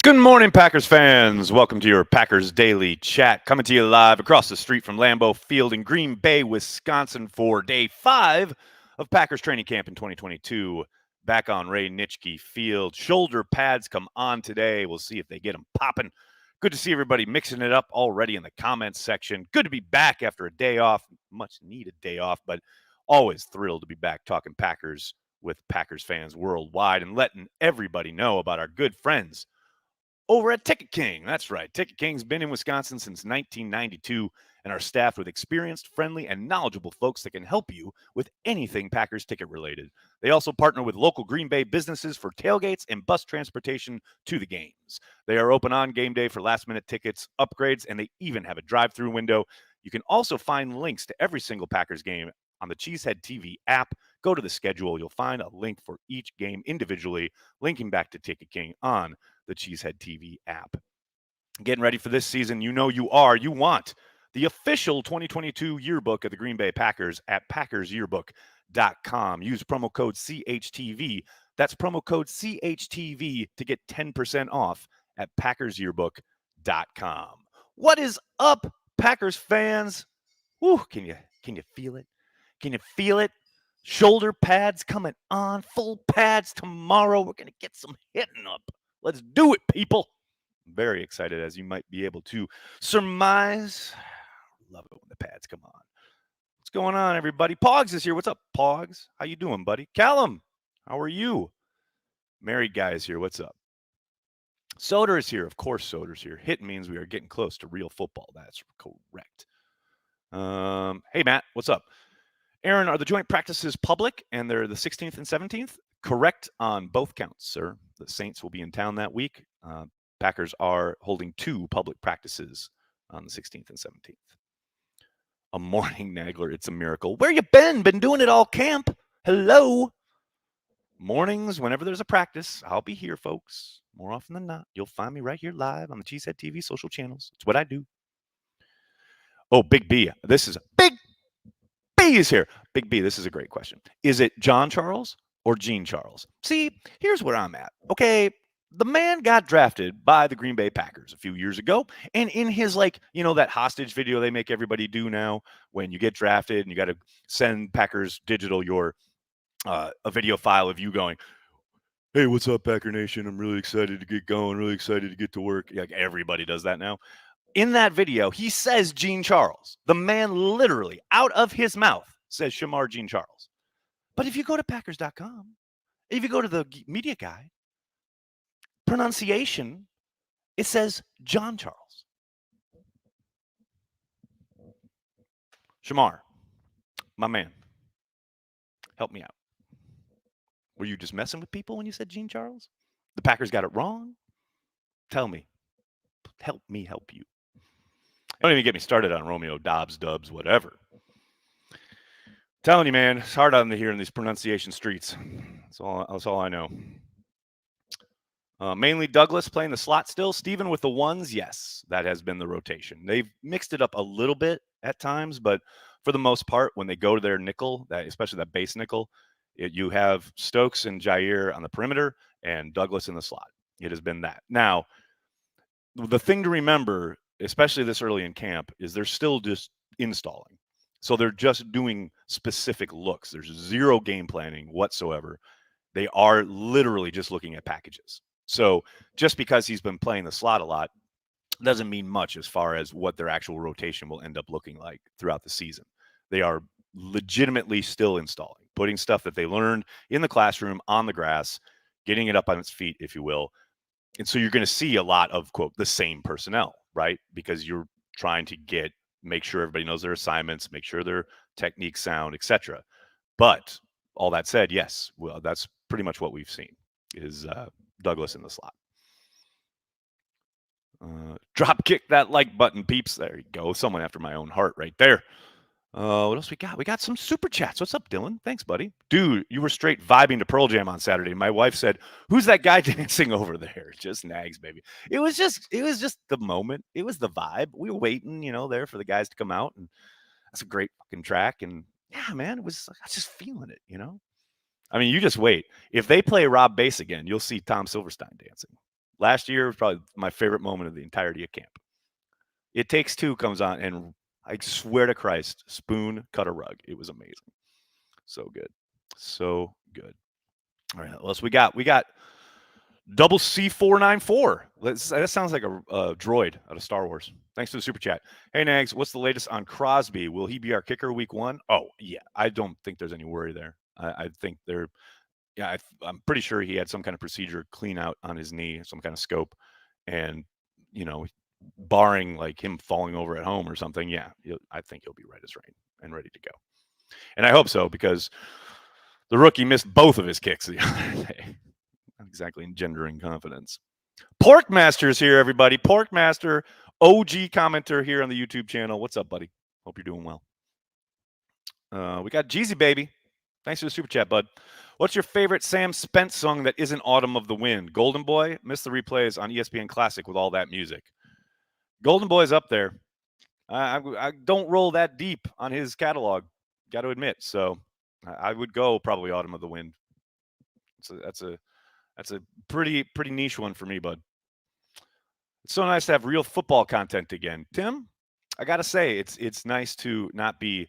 Good morning, Packers fans. Welcome to your Packers Daily Chat, coming to you live across the street from Lambeau Field in Green Bay, Wisconsin, for day 5 of Packers training camp in 2022. Back on Ray Nitschke Field. Shoulder pads come on today. We'll see if they get them popping. Good to see everybody mixing it up already in the comments section. Good to be back after a day off, much needed day off, but always thrilled to be back talking Packers with Packers fans worldwide and letting everybody know about our good friends over at Ticket King. That's right. Ticket King's been in Wisconsin since 1992 and are staffed with experienced, friendly, and knowledgeable folks that can help you with anything Packers ticket related. They also partner with local Green Bay businesses for tailgates and bus transportation to the games. They are open on game day for last-minute tickets, upgrades, and they even have a drive-through window. You can also find links to every single Packers game on the Cheesehead TV app. Go to the schedule. You'll find a link for each game individually, linking back to Ticket King on the Cheesehead TV app. Getting ready for this season, you want the official 2022 yearbook of the Green Bay Packers at packersyearbook.com. Use promo code CHTV. That's promo code CHTV to get 10% off at packersyearbook.com. What is up, Packers fans? Woo, can you feel it? Can you feel it? Shoulder pads coming on, full pads tomorrow. We're going to get some hitting up. Let's do it, people. I'm very excited, as you might be able to surmise. Love it when the pads come on. What's going on, everybody? Pogs is here. What's up, Pogs? How you doing, buddy? Callum, how are you? Married guy is here. What's up? Soder is here. Of course, Soder's here. Hit means we are getting close to real football. That's correct. Hey, Matt, what's up? Aaron, are the joint practices public and they're the 16th and 17th? Correct on both counts, sir. The Saints will be in town that week. Packers are holding 2 public practices on the 16th and 17th. A morning Nagler, it's a miracle. Where you been? Been doing it all camp. Hello. Mornings, whenever there's a practice, I'll be here, folks. More often than not, you'll find me right here live on the Cheesehead TV social channels. It's what I do. Oh, Big B. This is Big B is here. Big B, this is a great question. Is it John Charles or Gene Charles? See, here's where I'm at. Okay, the man got drafted by the Green Bay Packers a few years ago. And in his, that hostage video they make everybody do now when you get drafted and you got to send Packers Digital your a video file of you going, hey, what's up, Packer Nation? I'm really excited to get going, really excited to get to work. Like everybody does that now. In that video, he says Gene Charles. The man literally, out of his mouth, says Shamar Gene Charles. But if you go to Packers.com, if you go to the media guide, pronunciation, it says John Charles. Shamar, my man, help me out. Were you just messing with people when you said Gene Charles? The Packers got it wrong? Tell me. Help me help you. Don't even get me started on Romeo, Dobbs, Dubs, whatever. Telling you, man, it's hard on here in these pronunciation streets. That's all I know. Mainly Douglas playing the slot still. Steven with the ones, yes, that has been the rotation. They've mixed it up a little bit at times, but for the most part, when they go to their nickel, especially that base nickel, you have Stokes and Jair on the perimeter and Douglas in the slot. It has been that. Now, the thing to remember, especially this early in camp, is they're still just installing. So they're just doing specific looks. There's zero game planning whatsoever. They are literally just looking at packages. So just because he's been playing the slot a lot doesn't mean much as far as what their actual rotation will end up looking like throughout the season. They are legitimately still installing, putting stuff that they learned in the classroom on the grass, getting it up on its feet, if you will. And so you're going to see a lot of, quote, the same personnel, right? Because you're trying to make sure everybody knows their assignments, make sure their techniques sound, etc. But all that said, yes, well, that's pretty much what we've seen is Douglas in the slot. Drop kick that like button, peeps. There you go. Someone after my own heart right there. What else we got? We got some super chats. What's up, Dylan? Thanks, buddy. Dude, you were straight vibing to Pearl Jam on Saturday. My wife said, "Who's that guy dancing over there?" Just Nags, baby. It was just the moment. It was the vibe. We were waiting, there for the guys to come out, and that's a great fucking track. And yeah, man, I was just feeling it. I mean, you just wait. If they play Rob Bass again, you'll see Tom Silverstein dancing. Last year was probably my favorite moment of the entirety of camp. It Takes Two comes on, and I swear to Christ, Spoon cut a rug. It was amazing. So good. So good. All right, what else we got? We got Double C494. That sounds like a droid out of Star Wars. Thanks for the super chat. Hey, Nags, what's the latest on Crosby? Will he be our kicker week 1? Oh, yeah. I don't think there's any worry there. I think they're, yeah, I'm pretty sure he had some kind of procedure clean out on his knee, some kind of scope. And, you know, barring like him falling over at home or something, yeah, I think he'll be right as rain and ready to go. And I hope so, because the rookie missed both of his kicks the other day. Not exactly engendering confidence. Porkmaster's here, everybody. Porkmaster, OG commenter here on the YouTube channel. What's up, buddy? Hope you're doing well. We got Jeezy Baby. Thanks for the super chat, bud. What's your favorite Sam Spence song that isn't Autumn of the Wind? Golden Boy? Missed the replays on ESPN Classic with all that music. Golden Boy's up there. I don't roll that deep on his catalog, got to admit. So I would go probably Autumn of the Wind. That's a pretty niche one for me, bud. It's so nice to have real football content again. Tim, I got to say, it's nice to not be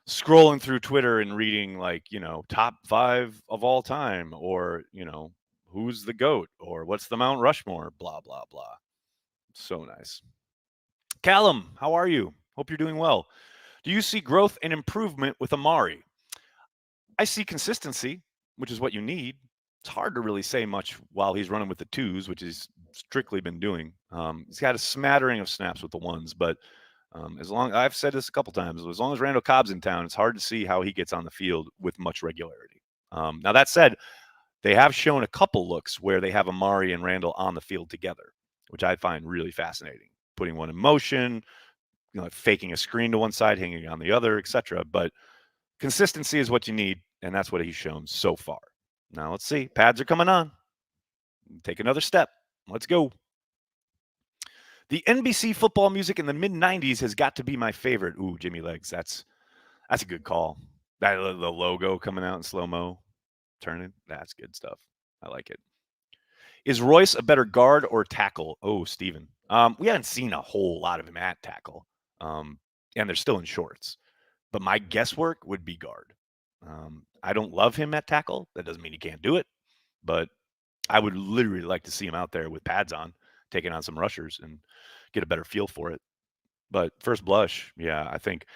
scrolling through Twitter and reading like, top 5 of all time, or, who's the GOAT, or what's the Mount Rushmore, blah, blah, blah. So nice. Callum, how are you? Hope you're doing well. Do you see growth and improvement with Amari? I see consistency, which is what you need. It's hard to really say much while he's running with the 2s, which he's strictly been doing. He's got a smattering of snaps with the 1s, but I've said this a couple times, as long as Randall Cobb's in town, it's hard to see how he gets on the field with much regularity. Now, that said, they have shown a couple looks where they have Amari and Randall on the field together, which I find really fascinating. Putting one in motion, faking a screen to one side, hanging on the other, etc. But consistency is what you need, and that's what he's shown so far. Now, let's see. Pads are coming on. Take another step. Let's go. The NBC football music in the mid-'90s has got to be my favorite. Ooh, Jimmy Legs. That's a good call. The logo coming out in slow-mo, turning. That's good stuff. I like it. Is Royce a better guard or tackle? Oh, Steven. We haven't seen a whole lot of him at tackle, and they're still in shorts. But my guesswork would be guard. I don't love him at tackle. That doesn't mean he can't do it. But I would literally like to see him out there with pads on, taking on some rushers and get a better feel for it. But first blush, yeah, I think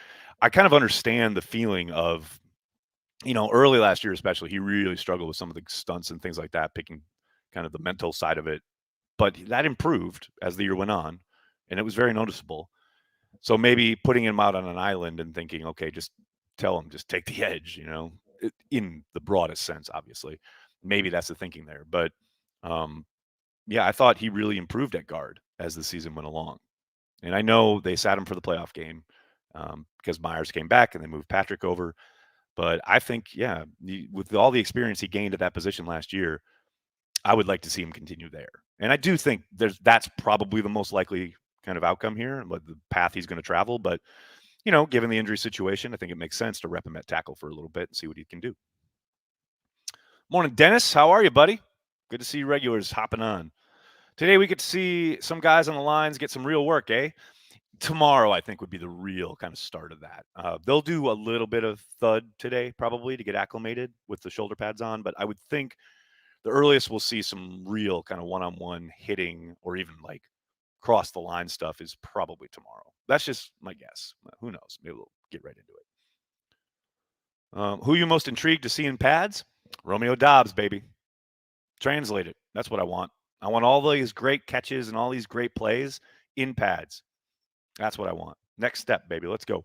I kind of understand the feeling of, early last year especially, he really struggled with some of the stunts and things like that, picking kind of the mental side of it. But that improved as the year went on, and it was very noticeable. So maybe putting him out on an island and thinking, okay, just tell him, just take the edge, in the broadest sense, obviously. Maybe that's the thinking there. But yeah, I thought he really improved at guard as the season went along. And I know they sat him for the playoff game because Myers came back and they moved Patrick over. But I think, yeah, with all the experience he gained at that position last year, I would like to see him continue there. And I do think that's probably the most likely kind of outcome here and what the path he's going to travel. But, given the injury situation, I think it makes sense to rep him at tackle for a little bit and see what he can do. Morning, Dennis. How are you, buddy? Good to see you regulars hopping on. Today we get to see some guys on the lines get some real work, eh? Tomorrow, I think, would be the real kind of start of that. They'll do a little bit of thud today, probably, to get acclimated with the shoulder pads on. But I would think the earliest we'll see some real kind of one-on-one hitting or even like cross the line stuff is probably tomorrow. That's just my guess. Who knows? Maybe we'll get right into it. Who are you most intrigued to see in pads? Romeo Dobbs, baby. Translate it. That's what I want. I want all these great catches and all these great plays in pads. That's what I want. Next step, baby. Let's go.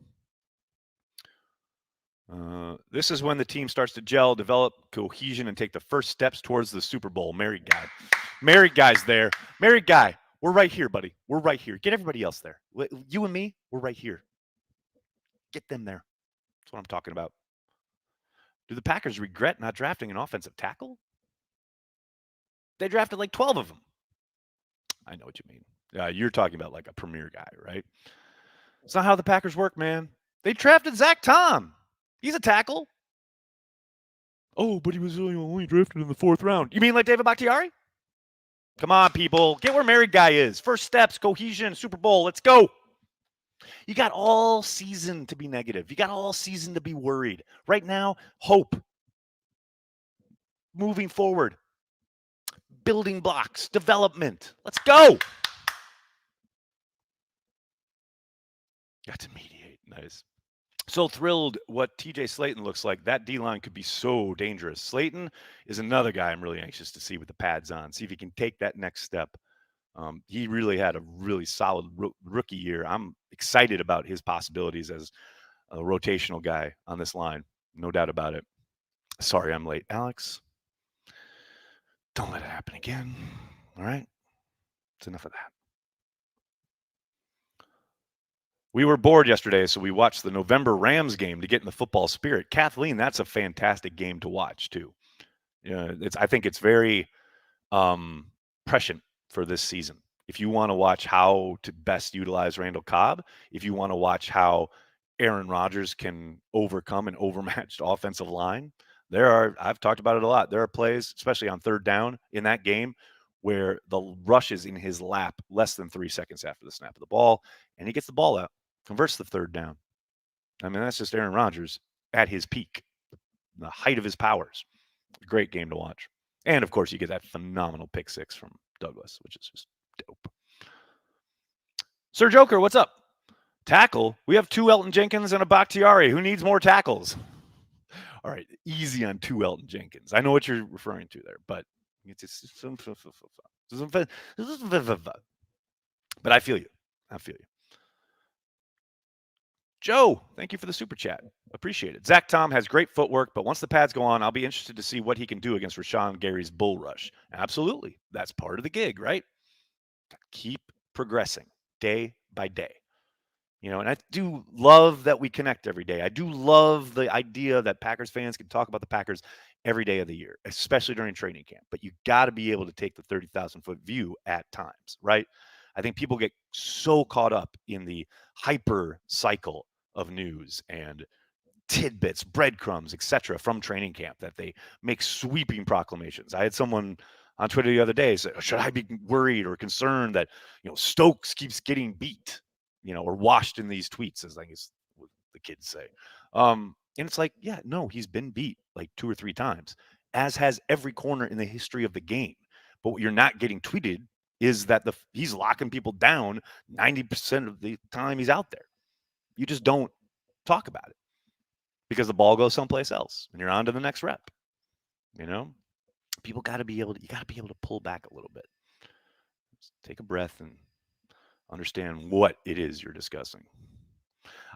This is when the team starts to gel, develop cohesion, and take the first steps towards the Super Bowl. Married guy. Married guy's there. Married guy. We're right here, buddy. We're right here. Get everybody else there. You and me, we're right here. Get them there. That's what I'm talking about. Do the Packers regret not drafting an offensive tackle? They drafted like 12 of them. I know what you mean. You're talking about like a premier guy, right? It's not how the Packers work, man. They drafted Zach Tom. He's a tackle. Oh, but he was only drafted in the 4th round. You mean like David Bakhtiari? Come on, people. Get where married guy is. First steps, cohesion, Super Bowl. Let's go. You got all season to be negative. You got all season to be worried. Right now, hope. Moving forward. Building blocks, development. Let's go. Got to mediate. Nice. So thrilled what TJ Slayton looks like. That D-line could be so dangerous. Slayton is another guy I'm really anxious to see with the pads on, see if he can take that next step. He really had a really solid rookie year. I'm excited about his possibilities as a rotational guy on this line. No doubt about it. Sorry I'm late, Alex. Don't let it happen again. All right? It's enough of that. We were bored yesterday, so we watched the November Rams game to get in the football spirit. Kathleen, that's a fantastic game to watch, too. I think it's very prescient for this season. If you want to watch how to best utilize Randall Cobb, if you want to watch how Aaron Rodgers can overcome an overmatched offensive line, I've talked about it a lot. There are plays, especially on third down in that game, where the rush is in his lap less than 3 seconds after the snap of the ball, and he gets the ball out, converts the third down. I mean, that's just Aaron Rodgers at his peak, the height of his powers. Great game to watch. And of course, you get that phenomenal pick six from Douglas, which is just dope. Sir Joker, what's up? Tackle? We have 2 Elton Jenkins and a Bakhtiari. Who needs more tackles? All right, easy on 2 Elton Jenkins. I know what you're referring to there, but it's just, but I feel you. Joe, thank you for the super chat. Appreciate it. Zach Tom has great footwork, but once the pads go on, I'll be interested to see what he can do against Rashawn Gary's bull rush. Absolutely. That's part of the gig, right? Keep progressing day by day. And I do love that we connect every day. I do love the idea that Packers fans can talk about the Packers every day of the year, especially during training camp. But you got to be able to take the 30,000-foot view at times, right? I think people get so caught up in the hyper cycle of news and tidbits, breadcrumbs, etc., from training camp that they make sweeping proclamations. I had someone on Twitter the other day say, "Should I be worried or concerned that Stokes keeps getting beat, or washed in these tweets?" As I guess what the kids say. And it's like, yeah, no, he's been beat like 2 or 3 times, as has every corner in the history of the game. But what you're not getting tweeted is that he's locking people down 90% of the time he's out there. You just don't talk about it because the ball goes someplace else and you're on to the next rep. People got to be able to pull back a little bit. Just take a breath and understand what it is you're discussing.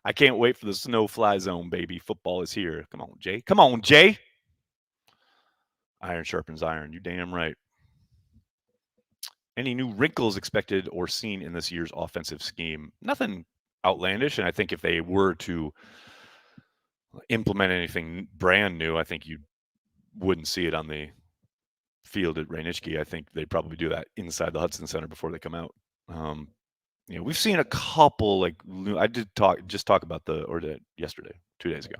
I can't wait for the snow-fly zone, baby. Football is here. Come on, Jay. Come on, Jay. Iron sharpens iron. You damn right. Any new wrinkles expected or seen in this year's offensive scheme? Nothing outlandish. And I think if they were to implement anything brand new, I think you wouldn't see it on the field at Nitschke. I think they'd probably do that inside the Hudson Center before they come out. We've seen a couple, I did talk about yesterday, 2 days ago,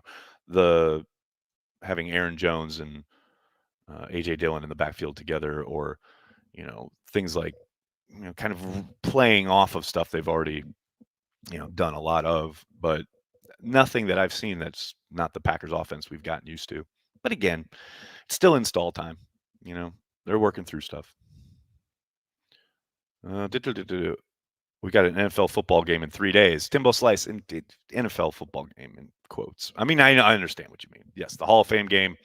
the having Aaron Jones and AJ Dillon in the backfield together, or things like kind of playing off of stuff they've already done a lot of, but nothing that I've seen that's not the Packers offense we've gotten used to. But again, it's still install time. They're working through stuff. We got an NFL football game in 3 days. Timbo Slice, NFL football game in quotes. I mean, I understand what you mean. Yes, the Hall of Fame game.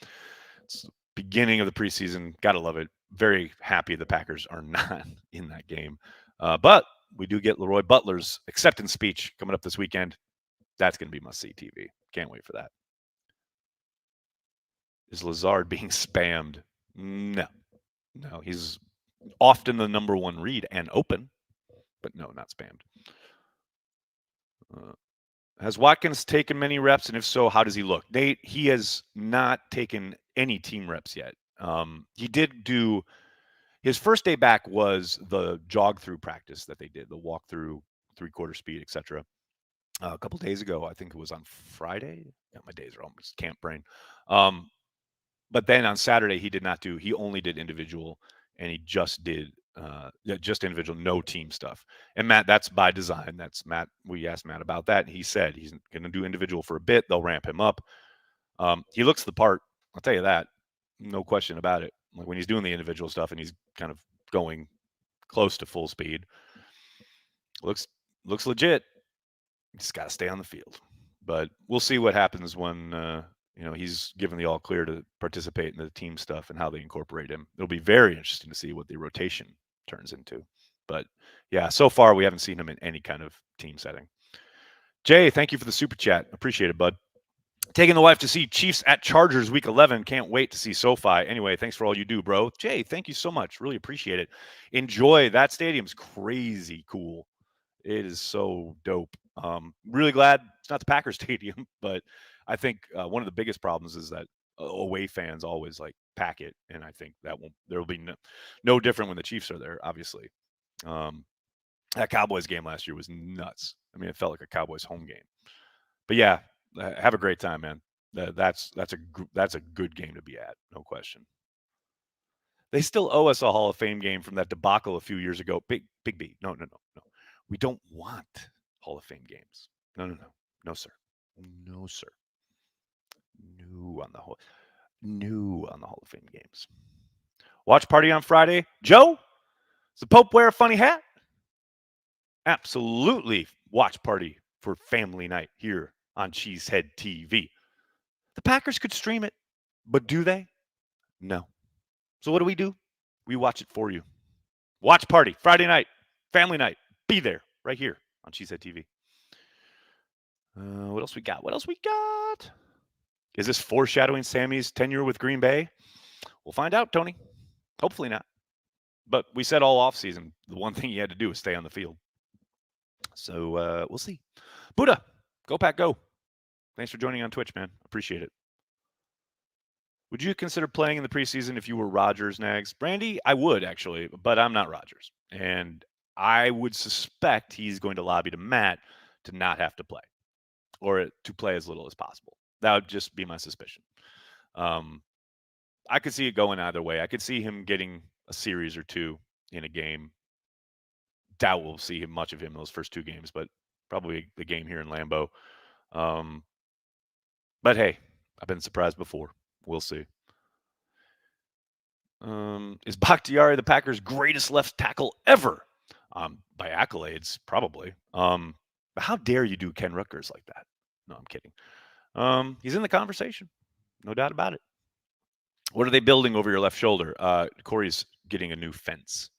It's the beginning of the preseason. Gotta love it. Very happy the Packers are not in that game. But we do get Leroy Butler's acceptance speech coming up this weekend. That's going to be must-see TV. Can't wait for that. Is Lazard being spammed? No, he's often the number 1 read and open, but no, not spammed. Has Watkins taken many reps, and if so, how does he look? Nate, he has not taken any team reps yet. He did do his first day back was the jog through practice that they did, the walk through 3/4 speed, etc. A couple days ago, I think it was on Friday. Yeah, my days are almost camp brain. But then on Saturday, he did not do. He only did individual, and he just did just individual, no team stuff. And Matt, that's by design. That's Matt. We asked Matt about that, and he said he's going to do individual for a bit. They'll ramp him up. He looks the part. I'll tell you that. No question about it. Like when he's doing the individual stuff and he's kind of going close to full speed, looks legit. Just got to stay on the field. But we'll see what happens when he's given the all clear to participate in the team stuff and how they incorporate him. It'll be very interesting to see what the rotation turns into. But yeah, so far we haven't seen him in any kind of team setting. Jay, thank you for the super chat. Appreciate it, bud. Taking the wife to see Chiefs at Chargers week 11. Can't wait to see SoFi. Anyway, thanks for all you do, bro. Jay, thank you so much. Really appreciate it. Enjoy. That stadium's crazy cool. It is so dope. Really glad it's not the Packers stadium, but I think one of the biggest problems is that away fans always like pack it, and I think there will be no different when the Chiefs are there. Obviously, that Cowboys game last year was nuts. I mean, it felt like a Cowboys home game. But yeah, have a great time, man. That's a good game to be at, no question. They still owe us a Hall of Fame game from that debacle a few years ago. Big B. No. We don't want Hall of Fame games. No, sir. No, sir. New on the Hall of Fame games. Watch party on Friday. Joe, does the Pope wear a funny hat? Absolutely. Watch party for family night here on Cheesehead TV. The Packers could stream it, but do they? No. So what do? We watch it for you. Watch party Friday night, family night. Be there right here on Cheesehead TV. What else we got? Is this foreshadowing Sammy's tenure with Green Bay? We'll find out, Tony. Hopefully not. But we said all offseason, the one thing he had to do was stay on the field. So we'll see. Buddha, go Pack, go. Thanks for joining on Twitch, man. Appreciate it. Would you consider playing in the preseason if you were Rodgers, Nags? Brandy, I would actually, but I'm not Rodgers. And I would suspect he's going to lobby to Matt to not have to play or to play as little as possible. That would just be my suspicion. I could see it going either way. I could see him getting a series or two in a game. Doubt we'll see much of him in those first two games, but probably the game here in Lambeau. But hey, I've been surprised before. We'll see. Is Bakhtiari the Packers' greatest left tackle ever? By accolades, probably. But how dare you do Ken Rutgers like that? No, I'm kidding. He's in the conversation. No doubt about it. What are they building over your left shoulder? Corey's getting a new fence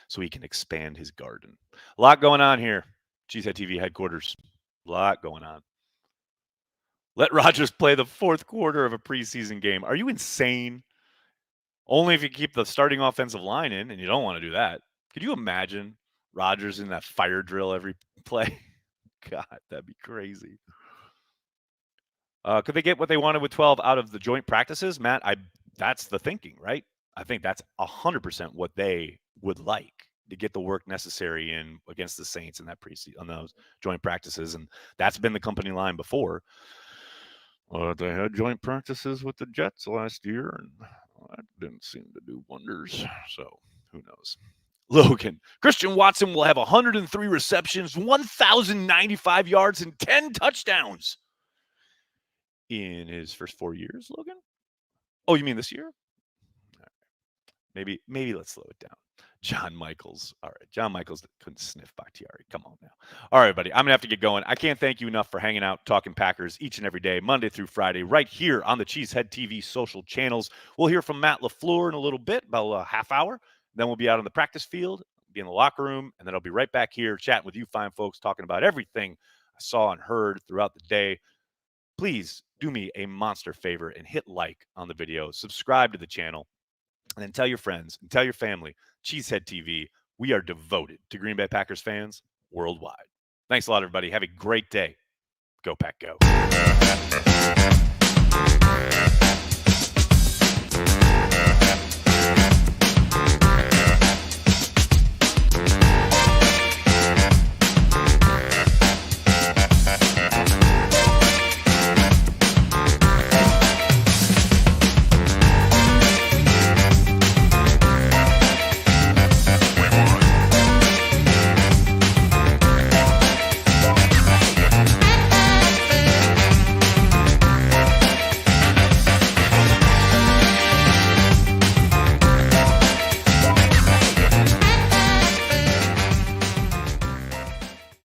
so he can expand his garden. A lot going on here. Cheesehead TV headquarters. A lot going on. Let Rodgers play the fourth quarter of a preseason game. Are you insane? Only if you keep the starting offensive line in, and you don't want to do that. Could you imagine Rodgers in that fire drill every play? God, that'd be crazy. Could they get what they wanted with 12 out of the joint practices? Matt, that's the thinking, right? I think that's 100% what they would like, to get the work necessary in against the Saints in that preseason on those joint practices. And that's been the company line before. They had joint practices with the Jets last year, and that didn't seem to do wonders. So who knows? Logan, Christian Watson will have 103 receptions, 1,095 yards, and 10 touchdowns in his first 4 years, Logan? Oh, you mean this year? Maybe let's slow it down. John Michaels. All right. John Michaels couldn't sniff Bakhtiari. Come on now. All right, buddy. I'm going to have to get going. I can't thank you enough for hanging out, talking Packers each and every day, Monday through Friday, right here on the Cheesehead TV social channels. We'll hear from Matt LaFleur in a little bit, about a half hour. Then we'll be out on the practice field, be in the locker room, and then I'll be right back here chatting with you fine folks, talking about everything I saw and heard throughout the day. Please do me a monster favor and hit like on the video, subscribe to the channel, and then tell your friends and tell your family, Cheesehead TV, we are devoted to Green Bay Packers fans worldwide. Thanks a lot, everybody. Have a great day. Go Pack, go.